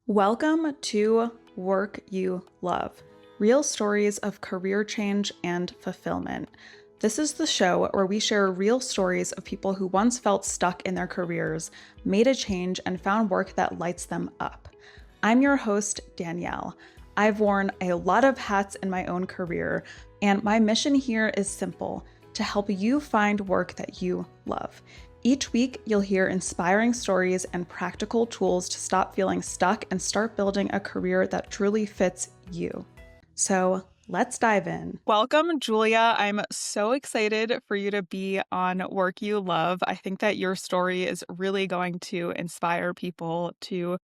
Welcome to Work You Love, real stories of career change and fulfillment. This is the show where we share real stories of people who once felt stuck in their careers, made a change, and found work that lights them up. I'm your host, Danielle. I've worn a lot of hats in my own career, and my mission here is simple: to help you find work that you love. Each week, you'll hear inspiring stories and practical tools to stop feeling stuck and start building a career that truly fits you. So let's dive in. Welcome, Julia. I'm so excited for you to be on Work You Love. I think that your story is really going to inspire people to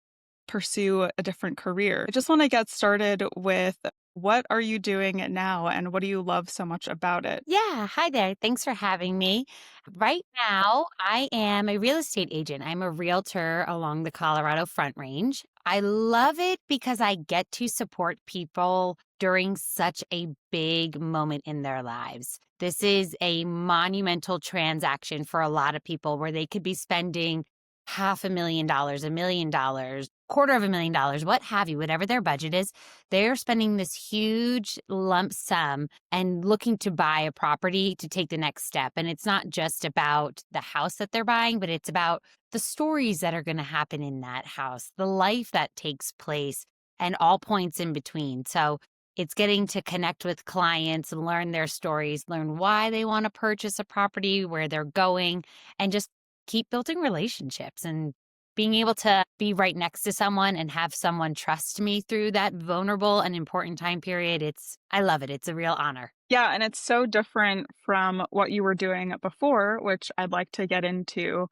pursue a different career. I just want to get started with, what are you doing now and what do you love so much about it? Yeah, hi there. Thanks for having me. Right now, I am a real estate agent. I'm a realtor along the Colorado Front Range. I love it because I get to support people during such a big moment in their lives. This is a monumental transaction for a lot of people where they could be spending $500,000, $1 million, $250,000, what have you, whatever their budget is. They're spending this huge lump sum and looking to buy a property to take the next step. And it's not just about the house that they're buying, but it's about the stories that are going to happen in that house, the life that takes place, and all points in between. So it's getting to connect with clients, learn their stories, learn why they want to purchase a property, where they're going, and just keep building relationships and being able to be right next to someone and have someone trust me through that vulnerable and important time period. I love it. It's a real honor. Yeah, and it's so different from what you were doing before, which I'd like to get into,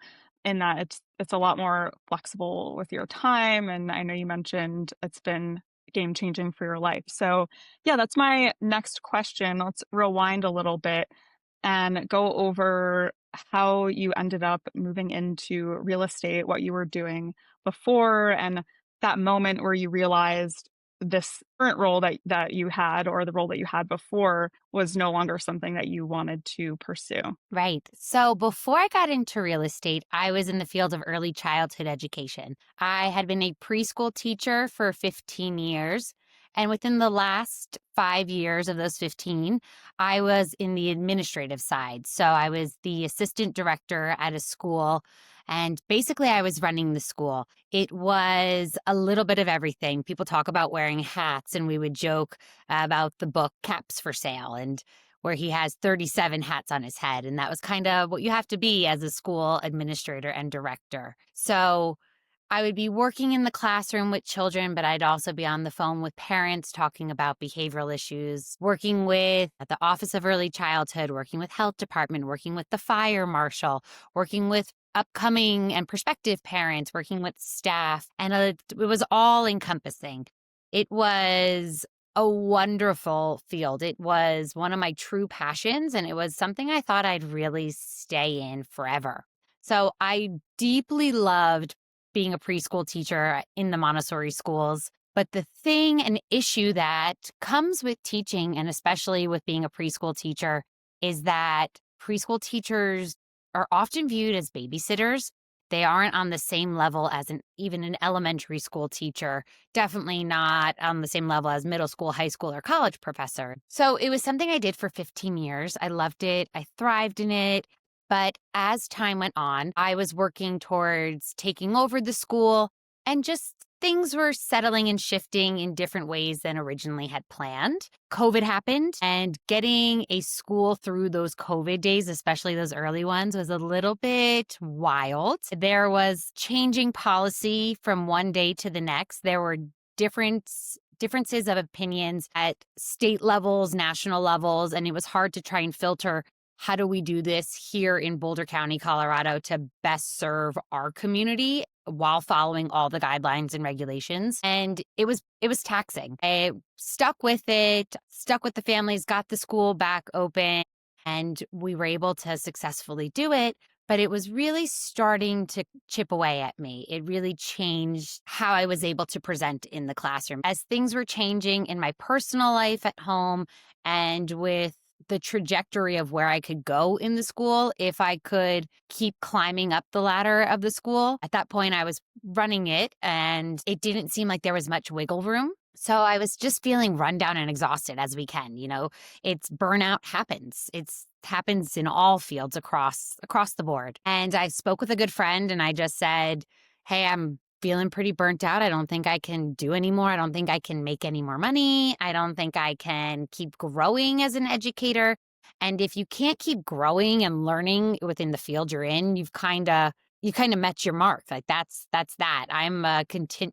in that it's a lot more flexible with your time, and I know you mentioned it's been game changing for your life. So, yeah, that's my next question. Let's rewind a little bit and go over how you ended up moving into real estate, what you were doing before, and that moment where you realized this current role that you had, or the role that you had before, was no longer something that you wanted to pursue. Right. So before I got into real estate, I was in the field of early childhood education. I had been a preschool teacher for 15 years. And within the last 5 years of those 15, I was in the administrative side. So I was the assistant director at a school. And basically, I was running the school. It was a little bit of everything. People talk about wearing hats, and we would joke about the book Caps for Sale, and where he has 37 hats on his head. And that was kind of what you have to be as a school administrator and director. So I would be working in the classroom with children, but I'd also be on the phone with parents talking about behavioral issues, working with at the Office of Early Childhood, working with health department, working with the fire marshal, working with upcoming and prospective parents, working with staff. And it was all encompassing. It was a wonderful field. It was one of my true passions, and it was something I thought I'd really stay in forever. So I deeply loved being a preschool teacher in the Montessori schools. But the thing, an issue that comes with teaching, and especially with being a preschool teacher, is that preschool teachers are often viewed as babysitters. They aren't on the same level as even an elementary school teacher, definitely not on the same level as middle school, high school, or college professor. So it was something I did for 15 years. I loved it. I thrived in it. But as time went on, I was working towards taking over the school, and just things were settling and shifting in different ways than originally had planned. COVID happened, and getting a school through those COVID days, especially those early ones, was a little bit wild. There was changing policy from one day to the next. There were differences of opinions at state levels, national levels, and it was hard to try and filter, how do we do this here in Boulder County, Colorado, to best serve our community while following all the guidelines and regulations. And it was taxing. I stuck with it, stuck with the families, got the school back open, and we were able to successfully do it. But it was really starting to chip away at me. It really changed how I was able to present in the classroom. As things were changing in my personal life at home and with the trajectory of where I could go in the school if I could keep climbing up the ladder of the school. At that point, I was running it and it didn't seem like there was much wiggle room. So I was just feeling run down and exhausted as we can, it's burnout happens. It's happens in all fields across the board. And I spoke with a good friend and I just said, "Hey, I'm feeling pretty burnt out. I don't think I can do anymore. I don't think I can make any more money. I don't think I can keep growing as an educator." And if you can't keep growing and learning within the field you're in, you kind of met your mark. Like that's that. I'm a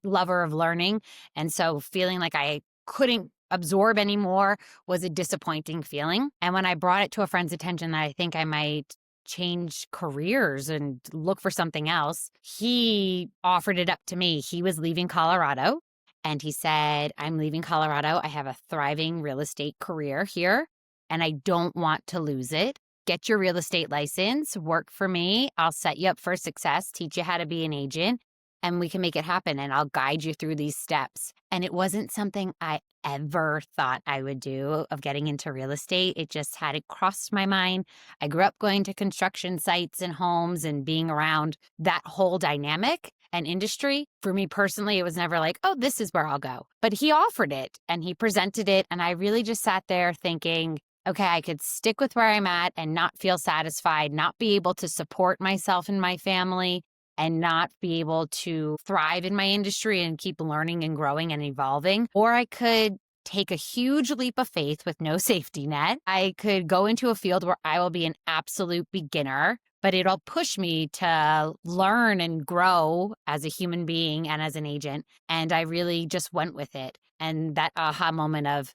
lover of learning, and so feeling like I couldn't absorb anymore was a disappointing feeling. And when I brought it to a friend's attention that I think I might change careers and look for something else, he offered it up to me. He was leaving Colorado and he said, "I'm leaving Colorado. I have a thriving real estate career here and I don't want to lose it. Get your real estate license, work for me. I'll set you up for success, teach you how to be an agent, and we can make it happen. And I'll guide you through these steps." And it wasn't something I ever thought I would do of getting into real estate. It just hadn't crossed my mind. I grew up going to construction sites and homes and being around that whole dynamic and industry. For me personally, it was never like, oh, this is where I'll go. But he offered it and he presented it. And I really just sat there thinking, okay, I could stick with where I'm at and not feel satisfied, not be able to support myself and my family, and not be able to thrive in my industry and keep learning and growing and evolving. Or I could take a huge leap of faith with no safety net. I could go into a field where I will be an absolute beginner, but it'll push me to learn and grow as a human being and as an agent. And I really just went with it. And that aha moment of,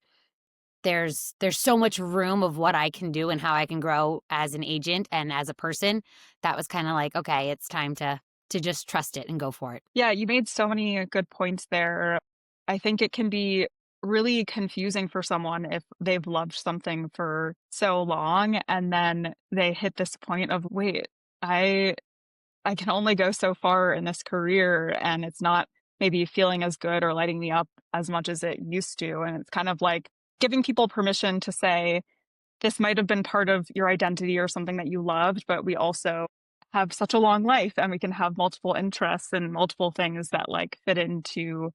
there's so much room of what I can do and how I can grow as an agent and as a person. That was kind of like, okay, it's time to just trust it and go for it. Yeah, you made so many good points there. I think it can be really confusing for someone if they've loved something for so long and then they hit this point of, wait, I I can only go so far in this career and it's not maybe feeling as good or lighting me up as much as it used to. And it's kind of like giving people permission to say, this might have been part of your identity or something that you loved, but we also have such a long life and we can have multiple interests and multiple things that like fit into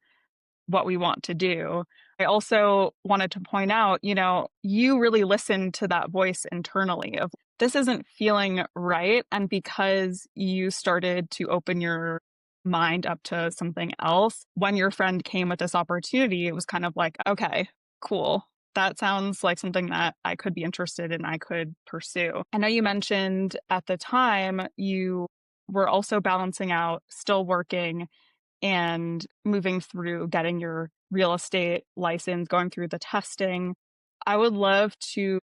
what we want to do. I also wanted to point out, you really listen to that voice internally of this isn't feeling right. And because you started to open your mind up to something else, when your friend came with this opportunity, it was kind of like, okay, cool. That sounds like something that I could be interested in, I could pursue. I know you mentioned at the time you were also balancing out still working and moving through getting your real estate license, going through the testing. I would love to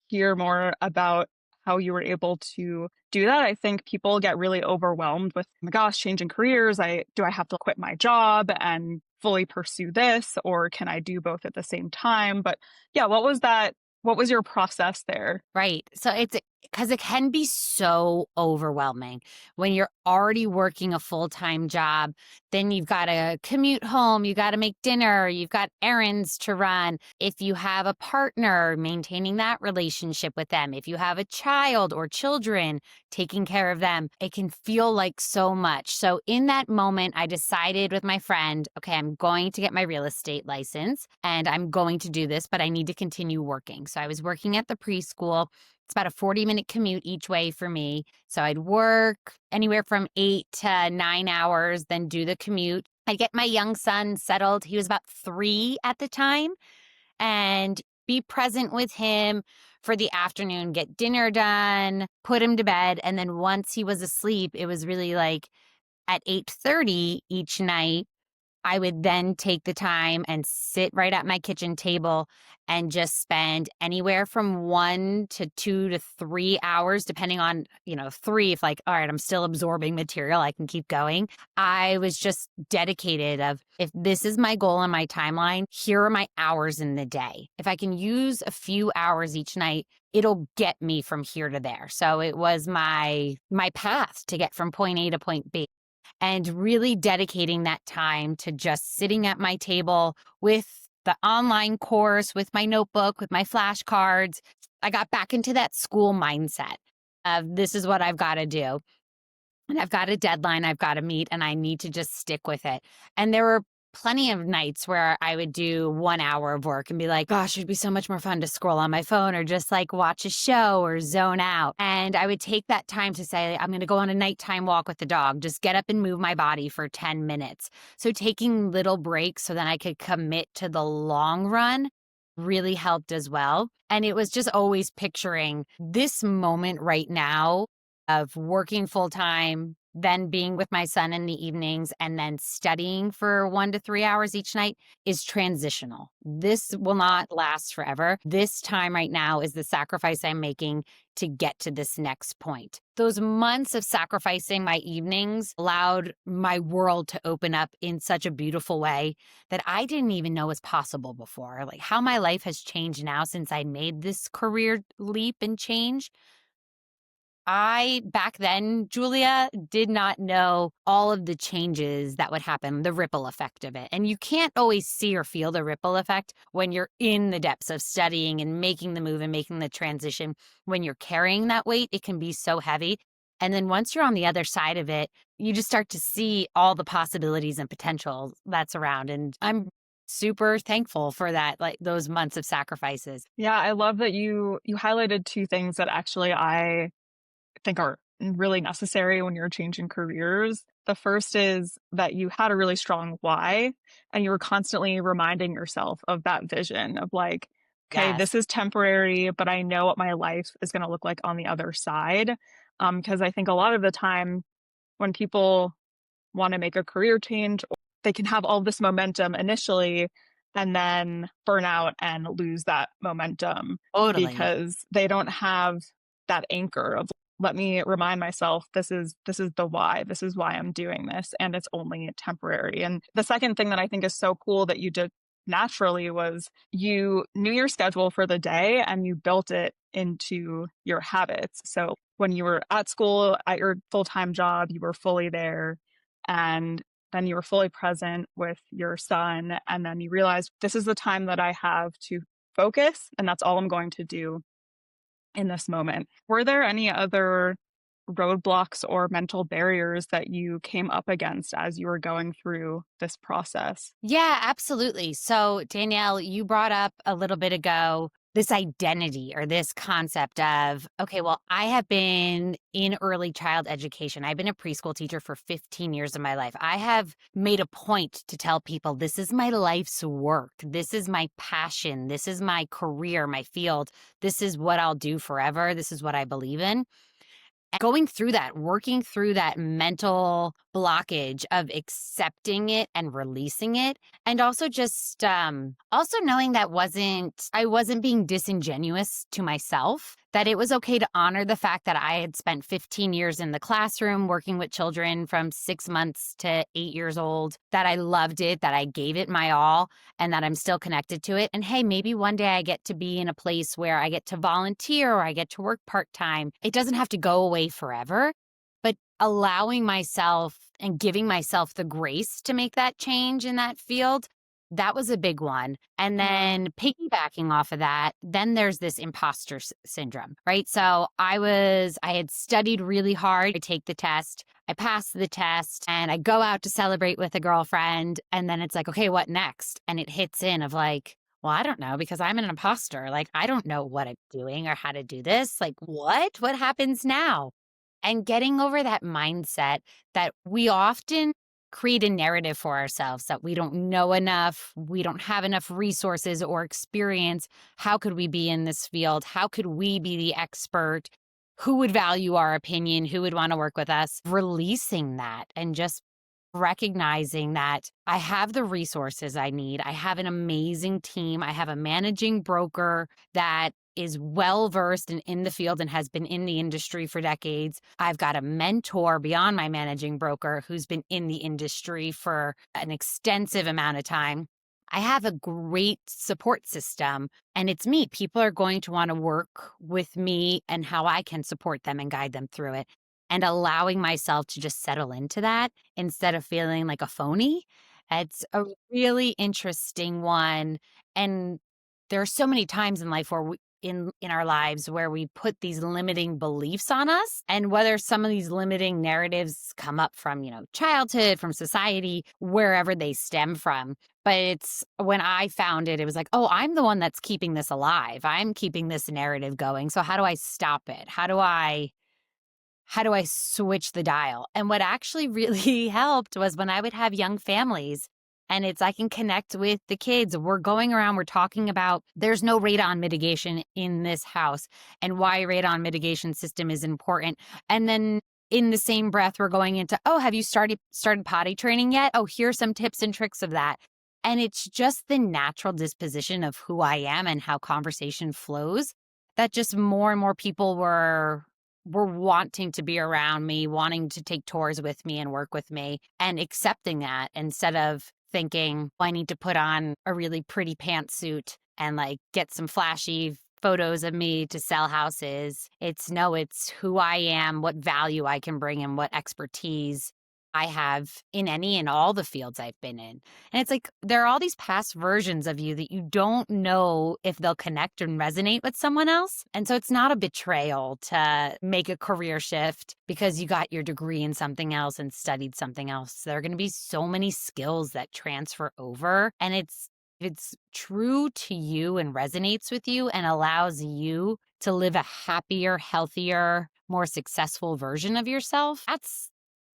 hear more about how you were able to do that. I think people get really overwhelmed with, oh my gosh, changing careers. Do I have to quit my job and fully pursue this, or can I do both at the same time? But yeah, what was that? What was your process there? Right. So it's because it can be so overwhelming when you're already working a full-time job. Then you've got to commute home, you got to make dinner, you've got errands to run. If you have a partner, maintaining that relationship with them. If you have a child or children, taking care of them, it can feel like so much. So in that moment, I decided with my friend, okay, I'm going to get my real estate license and I'm going to do this, but I need to continue working. So I was working at the preschool. It's about a 40-minute commute each way for me. So I'd work anywhere from 8 to 9 hours, then do the commute. I'd get my young son settled. He was about 3 at the time, and be present with him for the afternoon, get dinner done, put him to bed. And then once he was asleep, it was really like at 8:30 each night, I would then take the time and sit right at my kitchen table and just spend anywhere from 1 to 2 to 3 hours, depending on, 3, if like, all right, I'm still absorbing material, I can keep going. I was just dedicated of, if this is my goal on my timeline, here are my hours in the day. If I can use a few hours each night, it'll get me from here to there. So it was my path to get from point A to point B. And really dedicating that time to just sitting at my table with the online course, with my notebook, with my flashcards, I got back into that school mindset of this is what I've got to do. And I've got a deadline I've got to meet and I need to just stick with it. And there were plenty of nights where I would do 1 hour of work and be like, gosh, it'd be so much more fun to scroll on my phone or just like watch a show or zone out. And I would take that time to say, I'm going to go on a nighttime walk with the dog, just get up and move my body for 10 minutes. So taking little breaks so then I could commit to the long run really helped as well. And it was just always picturing this moment right now of working full time, then being with my son in the evenings, and then studying for 1 to 3 hours each night is transitional. This will not last forever. This time right now is the sacrifice I'm making to get to this next point. Those months of sacrificing my evenings allowed my world to open up in such a beautiful way that I didn't even know was possible before. Like how my life has changed now since I made this career leap and change. I, back then, Julia, did not know all of the changes that would happen, the ripple effect of it. And you can't always see or feel the ripple effect when you're in the depths of studying and making the move and making the transition. When you're carrying that weight, it can be so heavy. And then once you're on the other side of it, you just start to see all the possibilities and potential that's around. And I'm super thankful for that, like those months of sacrifices. Yeah, I love that you highlighted two things that actually I think are really necessary when you're changing careers. The first is that you had a really strong why, and you were constantly reminding yourself of that vision of like, okay, Yes, this is temporary, but I know what my life is going to look like on the other side. Because I think a lot of the time when people want to make a career change, they can have all this momentum initially and then burn out and lose that momentum totally. because they don't have that anchor of let me remind myself this is the why, this is why I'm doing this, and it's only temporary. And the second thing that I think is so cool that you did naturally was you knew your schedule for the day and you built it into your habits. So when you were at school at your full-time job, you were fully there, and then you were fully present with your son, and then you realized this is the time that I have to focus, and that's all I'm going to do in this moment. Were there any other roadblocks or mental barriers that you came up against as you were going through this process? Yeah, absolutely. So, Danielle, you brought up a little bit ago this identity or this concept of, okay, well, I have been in early child education. I've been a preschool teacher for 15 years of my life. I have made a point to tell people this is my life's work. This is my passion. This is my career, my field. This is what I'll do forever. This is what I believe in. Going through that, working through that mental blockage of accepting it and releasing it, and also just also knowing that I wasn't being disingenuous to myself, that it was okay to honor the fact that I had spent 15 years in the classroom working with children from 6 months to 8 years old, that I loved it, that I gave it my all, and that I'm still connected to it. And hey, maybe one day I get to be in a place where I get to volunteer or I get to work part-time. It doesn't have to go away forever, but allowing myself and giving myself the grace to make that change in that field, that was a big one. And Yeah. then piggybacking off of that, then there's this imposter syndrome, right? So I had studied really hard to take the test. I passed the test and I go out to celebrate with a girlfriend. And then it's like, okay, what next? And it hits in of like, well, I don't know because I'm an imposter. Like, I don't know what I'm doing or how to do this. Like, what? What happens now? And getting over that mindset that we often create a narrative for ourselves that we don't know enough, we don't have enough resources or experience. How could we be in this field? How could we be the expert? Who would value our opinion? Who would want to work with us? Releasing that and just recognizing that I have the resources I need. I have an amazing team. I have a managing broker that is well versed and in the field and has been in the industry for decades. I've got a mentor beyond my managing broker who's been in the industry for an extensive amount of time. I have a great support system and it's me. People are going to want to work with me and how I can support them and guide them through it. And allowing myself to just settle into that instead of feeling like a phony. It's a really interesting one. And there are so many times in life where in our lives where we put these limiting beliefs on us, and whether some of these limiting narratives come up from, childhood, from society, wherever they stem from. But it's when I found it, it was like, oh, I'm the one that's keeping this alive. I'm keeping this narrative going. So how do I stop it? How do I switch the dial? And what actually really helped was when I would have young families, and I can connect with the kids. We're going around, we're talking about there's no radon mitigation in this house and why radon mitigation system is important. And then in the same breath, we're going into, oh, have you started potty training yet? Oh, here's some tips and tricks of that. And it's just the natural disposition of who I am and how conversation flows that just more and more people were wanting to be around me, wanting to take tours with me and work with me, and accepting that instead of thinking, I need to put on a really pretty pantsuit and like get some flashy photos of me to sell houses. It's no, it's who I am, what value I can bring, and what expertise I have in any and all the fields I've been in. And it's like there are all these past versions of you that you don't know if they'll connect and resonate with someone else. And so it's not a betrayal to make a career shift because you got your degree in something else and studied something else. There are going to be so many skills that transfer over, and it's true to you and resonates with you and allows you to live a happier, healthier, more successful version of yourself.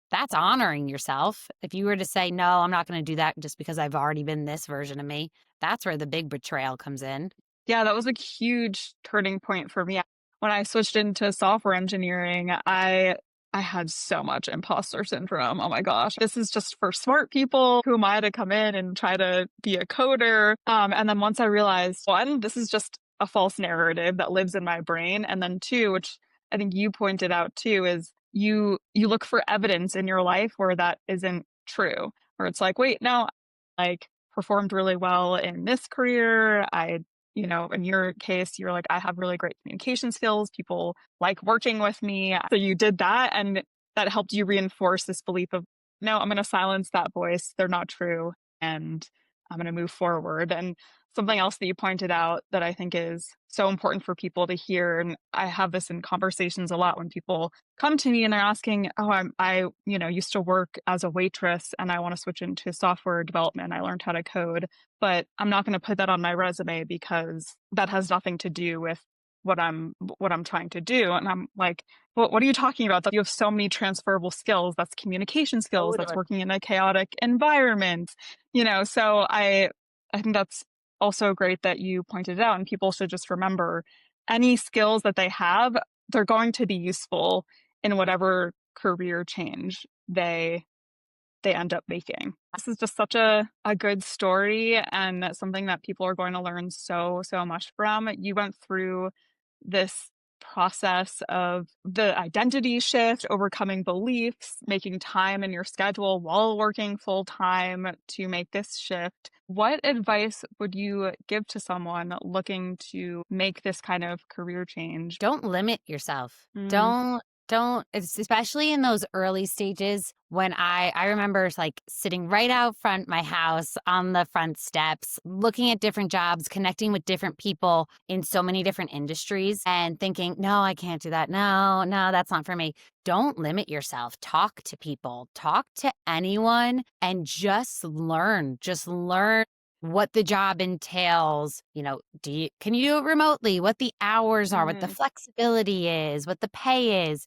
That's honoring yourself. If you were to say, no, I'm not going to do that just because I've already been this version of me, that's where the big betrayal comes in. Yeah, that was a huge turning point for me. When I switched into software engineering, I had so much imposter syndrome. Oh my gosh. This is just for smart people. Who am I to come in and try to be a coder? And then once I realized, one, this is just a false narrative that lives in my brain. And then two, which I think you pointed out too, is you look for evidence in your life where that isn't true. Where it's like, wait, no, like performed really well in this career. In your case, you're like, I have really great communication skills. People like working with me. So you did that. And that helped you reinforce this belief of, no, I'm going to silence that voice. They're not true. And I'm going to move forward. And something else that you pointed out that I think is so important for people to hear. And I have this in conversations a lot when people come to me and they're asking, oh, I used to work as a waitress and I want to switch into software development. I learned how to code, but I'm not going to put that on my resume because that has nothing to do with what I'm trying to do. And I'm like, well, what are you talking about? That you have so many transferable skills. That's communication skills. That's working in a chaotic environment. So I think that's also great that you pointed it out, and people should just remember any skills that they have, they're going to be useful in whatever career change they end up making. This is just such a good story and something that people are going to learn so, so much from. You went through this process of the identity shift, overcoming beliefs, making time in your schedule while working full time to make this shift. What advice would you give to someone looking to make this kind of career change? Don't limit yourself. Mm, Don't, especially in those early stages when I remember like sitting right out front my house on the front steps, looking at different jobs, connecting with different people in so many different industries and thinking, no, I can't do that. No, that's not for me. Don't limit yourself. Talk to people, talk to anyone, and just learn. Just learn what the job entails. Can you do it remotely? What the hours are, what the mm, flexibility is, what the pay is.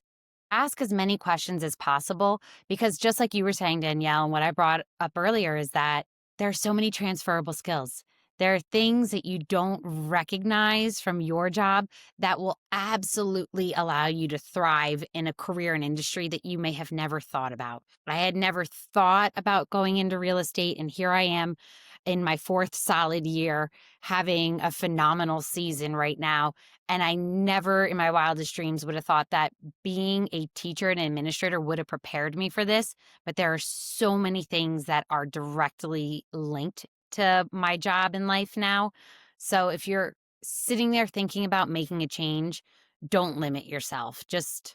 Ask as many questions as possible because just like you were saying, Danielle, and what I brought up earlier is that there are so many transferable skills. There are things that you don't recognize from your job that will absolutely allow you to thrive in a career and industry that you may have never thought about. I had never thought about going into real estate, and here I am in my fourth solid year having a phenomenal season right now. And I never in my wildest dreams would have thought that being a teacher and administrator would have prepared me for this. But there are so many things that are directly linked to my job in life now. So if you're sitting there thinking about making a change, don't limit yourself. Just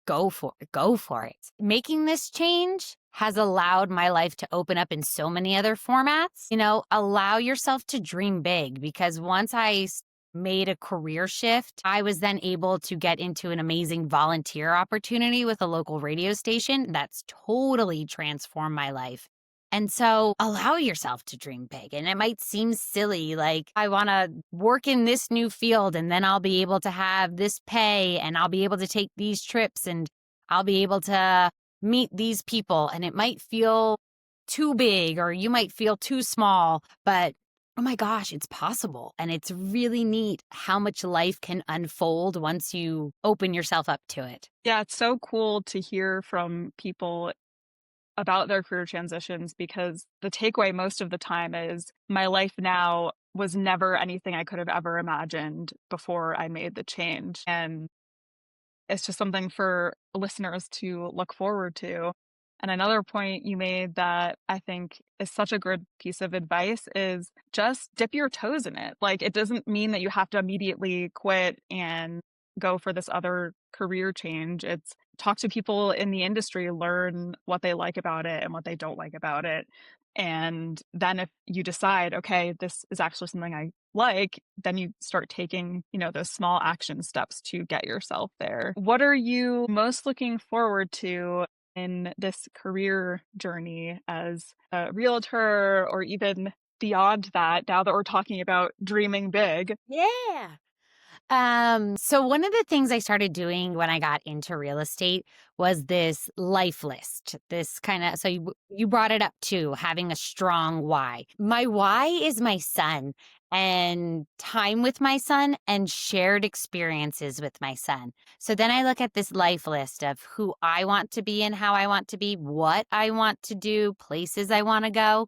go for it. Go for it. Making this change has allowed my life to open up in so many other formats. Allow yourself to dream big because once I made a career shift, I was then able to get into an amazing volunteer opportunity with a local radio station that's totally transformed my life. And so allow yourself to dream big. And it might seem silly, like I want to work in this new field and then I'll be able to have this pay and I'll be able to take these trips and I'll be able to meet these people. And it might feel too big or you might feel too small, but oh my gosh, it's possible. And it's really neat how much life can unfold once you open yourself up to it. Yeah, it's so cool to hear from people about their career transitions because the takeaway most of the time is my life now was never anything I could have ever imagined before I made the change. And it's just something for listeners to look forward to. And another point you made that I think is such a good piece of advice is just dip your toes in it. Like, it doesn't mean that you have to immediately quit and go for this other career change. It's talk to people in the industry, learn what they like about it and what they don't like about it. And then if you decide, okay, this is actually something I like, then you start taking, those small action steps to get yourself there. What are you most looking forward to in this career journey as a realtor or even beyond that, now that we're talking about dreaming big? Yeah. So one of the things I started doing when I got into real estate was this life list. This kind of, so you brought it up too, having a strong why. My why is my son and time with my son and shared experiences with my son. So then I look at this life list of who I want to be and how I want to be, what I want to do, places I want to go.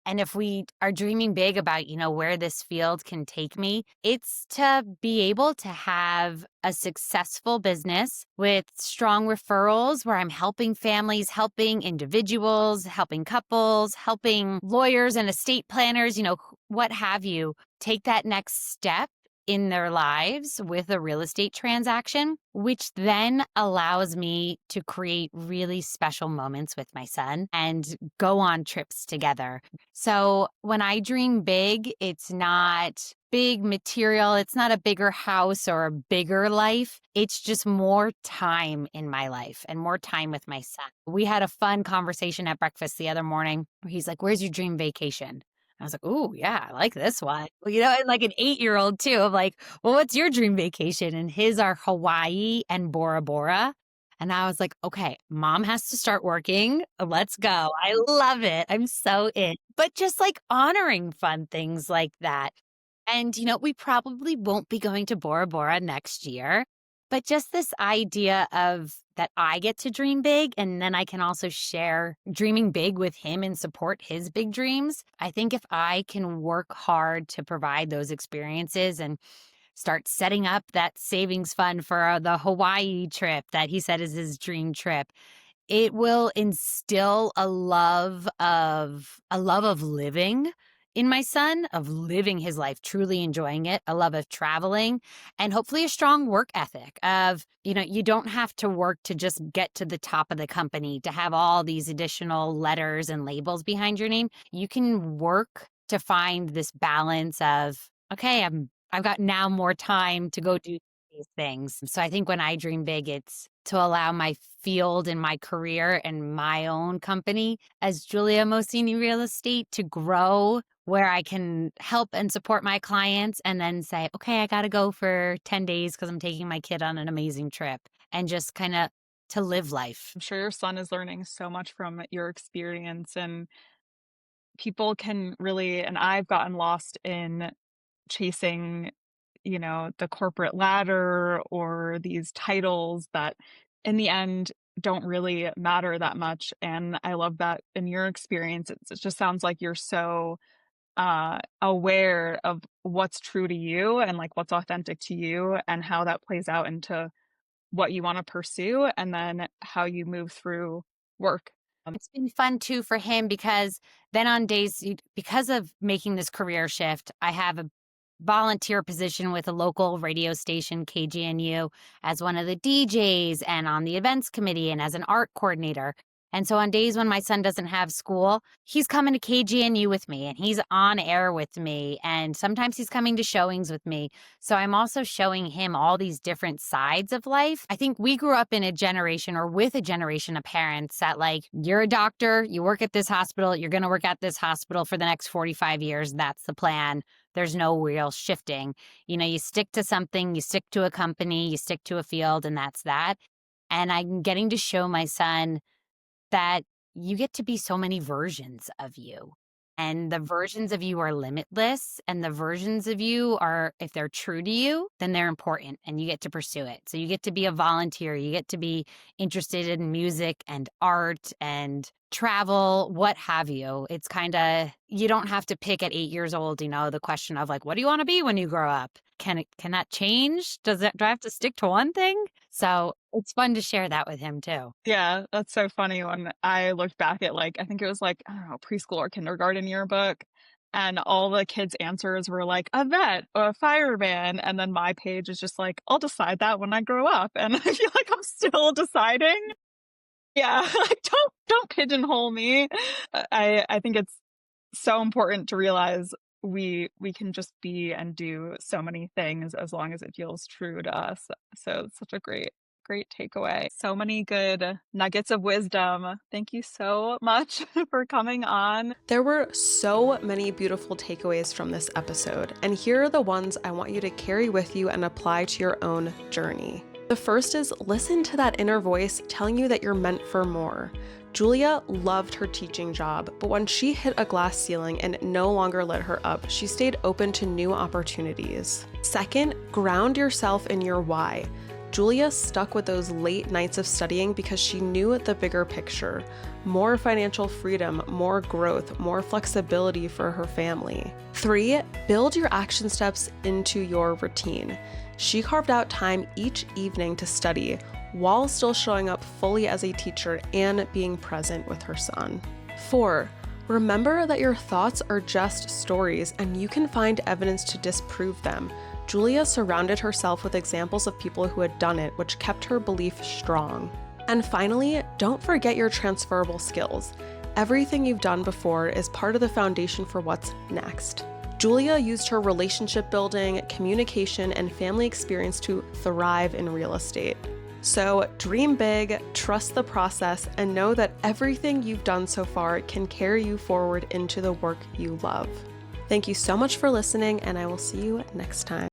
And if we are dreaming big about, where this field can take me, it's to be able to have a successful business with strong referrals where I'm helping families, helping individuals, helping couples, helping lawyers and estate planners, what have you, take that next step in their lives with a real estate transaction, which then allows me to create really special moments with my son and go on trips together. So when I dream big, it's not big material. It's not a bigger house or a bigger life. It's just more time in my life and more time with my son. We had a fun conversation at breakfast the other morning where he's like, "Where's your dream vacation?" I was like, "Ooh, yeah, I like this one." Well, and like an 8-year-old too. I'm like, "Well, what's your dream vacation?" And his are Hawaii and Bora Bora. And I was like, "Okay, mom has to start working. Let's go." I love it. I'm so in. But just like honoring fun things like that. And, we probably won't be going to Bora Bora next year, but just this idea of that I get to dream big and then I can also share dreaming big with him and support his big dreams. I think if I can work hard to provide those experiences and start setting up that savings fund for the Hawaii trip that he said is his dream trip, it will instill a love of living in my son, of living his life, truly enjoying it, a love of traveling, and hopefully a strong work ethic of, you don't have to work to just get to the top of the company, to have all these additional letters and labels behind your name. You can work to find this balance of, okay, I've got now more time to go do these things. So I think when I dream big, it's to allow my field and my career and my own company as Julia Mosini Real Estate to grow where I can help and support my clients and then say, okay, I got to go for 10 days because I'm taking my kid on an amazing trip and just kind of to live life. I'm sure your son is learning so much from your experience, and people can really, and I've gotten lost in chasing, the corporate ladder or these titles that in the end don't really matter that much. And I love that in your experience, it just sounds like you're so aware of what's true to you and like what's authentic to you and how that plays out into what you want to pursue and then how you move through work. It's been fun too for him because then on days, because of making this career shift, I have a volunteer position with a local radio station, KGNU, as one of the DJs and on the events committee and as an art coordinator. And so on days when my son doesn't have school, he's coming to KGNU with me and he's on air with me. And sometimes he's coming to showings with me. So I'm also showing him all these different sides of life. I think we grew up in a generation or with a generation of parents that, like, you're a doctor, you work at this hospital, you're going to work at this hospital for the next 45 years. That's the plan. There's no real shifting. You stick to something, you stick to a company, you stick to a field, and that's that. And I'm getting to show my son that you get to be so many versions of you. And the versions of you are limitless. And the versions of you are, if they're true to you, then they're important and you get to pursue it. So you get to be a volunteer. You get to be interested in music and art and travel, what have you. It's kind of, you don't have to pick at 8 years old, the question of like, what do you want to be when you grow up? Can that change? Do I have to stick to one thing? So it's fun to share that with him too. Yeah, that's so funny. When I looked back at, like, I think it was like, I don't know, preschool or kindergarten yearbook, and all the kids' answers were like a vet or a fireman. And then my page is just like, I'll decide that when I grow up. And I feel like I'm still deciding. Yeah, like don't pigeonhole me. I think it's so important to realize we can just be and do so many things as long as it feels true to us. So it's such a great takeaway. So many good nuggets of wisdom. Thank you so much for coming on. There were so many beautiful takeaways from this episode, and here are the ones I want you to carry with you and apply to your own journey. The first is, listen to that inner voice telling you that you're meant for more. Julia loved her teaching job, but when she hit a glass ceiling and it no longer lit her up, she stayed open to new opportunities. Second, ground yourself in your why. Julia stuck with those late nights of studying because she knew the bigger picture. More financial freedom, more growth, more flexibility for her family. 3, build your action steps into your routine. She carved out time each evening to study while still showing up fully as a teacher and being present with her son. 4, remember that your thoughts are just stories and you can find evidence to disprove them. Julia surrounded herself with examples of people who had done it, which kept her belief strong. And finally, don't forget your transferable skills. Everything you've done before is part of the foundation for what's next. Julia used her relationship building, communication, and family experience to thrive in real estate. So dream big, trust the process, and know that everything you've done so far can carry you forward into the work you love. Thank you so much for listening, and I will see you next time.